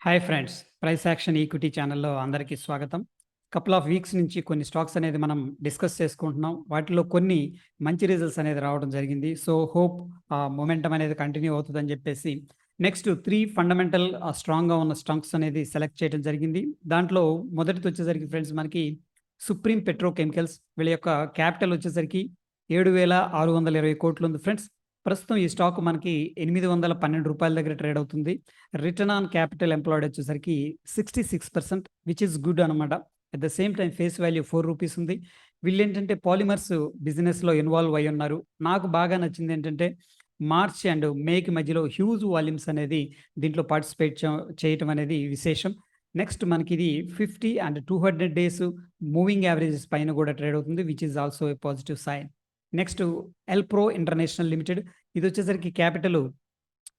Hi friends. Price action equity ఛానల్‌లో అందరికీ స్వాగతం. కపుల్ ఆఫ్ వీక్స్ నుంచి కొన్ని స్టాక్స్ అనేది మనం డిస్కస్ చేసుకుంటున్నాం. వాటిలో కొన్ని మంచి రిజల్ట్స్ అనేది రావడం జరిగింది. సో, హోప్ మొమెంటమ్ అనేది కంటిన్యూ అవుతదని జెప్పేసి నెక్స్ట్ 3 ఫండమెంటల్ స్ట్రాంగ్‌గా ఉన్న స్టాక్స్ అనేది సెలెక్ట్ చేయడం జరిగింది. దాంట్లో మొదటిదొచ్చేసరికి ఫ్రెండ్స్ మనకి సుప్రీం పెట్రోకెమికల్స్ వీళ్ళ యొక్క క్యాపిటల్ వచ్చేసరికి 7,620 ఉంది ఫ్రెండ్స్. ప్రస్తుతం ఈ స్టాక్ మనకి రూ. 812 దగ్గర ట్రేడ్ అవుతుంది. రిటర్న్ ఆన్ క్యాపిటల్ ఎంప్లాయిడ్ వచ్చేసరికి 66% విచ్ ఈస్ గుడ్ అనమాట. At the same time face value రూ. 4 ఉంది. వీళ్ళేంటంటే పాలిమర్స్ బిజినెస్‌లో ఇన్వాల్వ్ అయ్యున్నారు. నాకు బాగా నచ్చిందేంటంటే మార్చ్ అండ్ మేకి మధ్యలో హ్యూజ్ వాల్యూమ్స్ అనేది దీంట్లో పార్టిసిపేట్ చేయటం అనేది విశేషం. నెక్స్ట్ మనకిది 50 అండ్ 200 డేస్ మూవింగ్ యావరేజెస్ పైన కూడా ట్రేడ్ అవుతుంది. Which is also a positive sign. Next Elpro international limited ఇదొచ్చేసరికి క్యాపిటల్ రూ.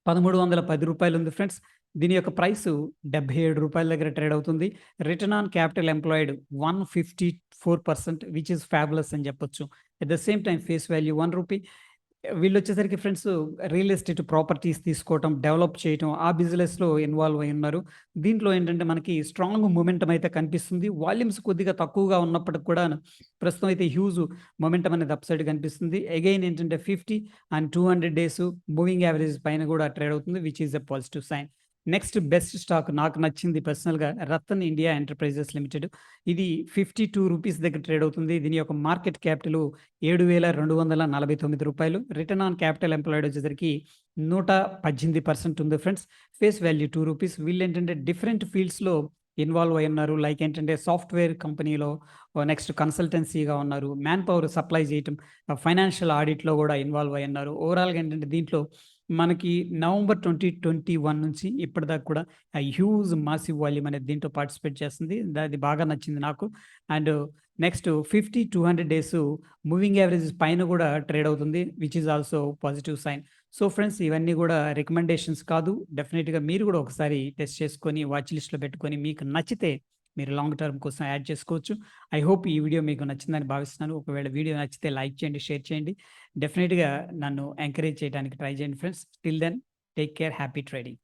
1310 ఉంది ఫ్రెండ్స్. దీని యొక్క ప్రైసు రూ. 77 దగ్గర ట్రేడ్ అవుతుంది. Return on capital employed 154% which is fabulous అని చెప్పొచ్చు. At the same time face value రూ. 1. వీళ్ళొచ్చేసరికి ఫ్రెండ్స్ రియల్ ఎస్టేట్ ప్రాపర్టీస్ తీసుకోవటం, డెవలప్ చేయటం ఆ బిజినెస్‌లో ఇన్వాల్వ్ అయ్యున్నారు. దీంట్లో ఏంటంటే మనకి స్ట్రాంగ్ మొమెంటమ్ అయితే కనిపిస్తుంది. వాల్యూమ్స్ కొద్దిగా తక్కువగా ఉన్నప్పటికి కూడా ప్రస్తుతం అయితే హ్యూజ్ మొమెంటమ్ అనేది అప్‌సైడ్ కనిపిస్తుంది. అగైన్ ఏంటంటే 50 అండ్ 200 డేస్ మూవింగ్ యావరేజ్ పైన కూడా ట్రేడ్ అవుతుంది. Which is a positive sign. Next best stock నాకు నచ్చింది పర్సనల్‌గా రతన్ ఇండియా ఎంటర్‌ప్రైజెస్ లిమిటెడ్. ఇది రూ. 52 దగ్గర ట్రేడ్ అవుతుంది. దీని యొక్క మార్కెట్ క్యాపిటల్ రూ. 7,249. రిటర్న్ ఆన్ క్యాపిటల్ ఎంప్లాయిడ్ వచ్చేసరికి 118% ఉంది ఫ్రెండ్స్. ఫేస్ వాల్యూ రూ. 2. వీళ్ళేంటంటే డిఫరెంట్ ఫీల్డ్స్‌లో ఇన్వాల్వ్ అయ్యున్నారు. లైక్ ఏంటంటే సాఫ్ట్‌వేర్ కంపెనీలో, నెక్స్ట్ కన్సల్టెన్సీగా ఉన్నారు. మ్యాన్ పవర్ సప్లై చేయటం, ఫైనాన్షియల్ ఆడిట్‌లో కూడా ఇన్వాల్వ్ అయ్యున్నారు. ఓవరాల్‌గా ఏంటంటే దీంట్లో మనకి నవంబర్ 2021 నుంచి ఇప్పటిదాకా కూడా హ్యూజ్ మాసివ్ వాల్యూమ్ అనేది దీంట్లో పార్టిసిపేట్ చేస్తుంది. అది బాగా నచ్చింది నాకు. And next 50, 200 days moving averages పైన కూడా ట్రేడ్ అవుతుంది. Which is also positive sign. So friends ఇవన్నీ కూడా రికమెండేషన్స్ కాదు. డెఫినిట్‌గా మీరు కూడా ఒకసారి టెస్ట్ చేసుకొని వాచ్ లిస్ట్‌లో పెట్టుకొని మీకు నచ్చితే మీరు లాంగ్ టర్మ్ కోసం యాడ్ చేసుకోవచ్చు. ఐ హోప్ ఈ వీడియో మీకు నచ్చిందని భావిస్తున్నాను. ఒకవేళ వీడియో నచ్చితే లైక్ చేయండి, షేర్ చేయండి. డెఫినిట్‌గా నన్ను ఎంకరేజ్ చేయడానికి ట్రై చేయండి friends. Till then take care. Happy trading.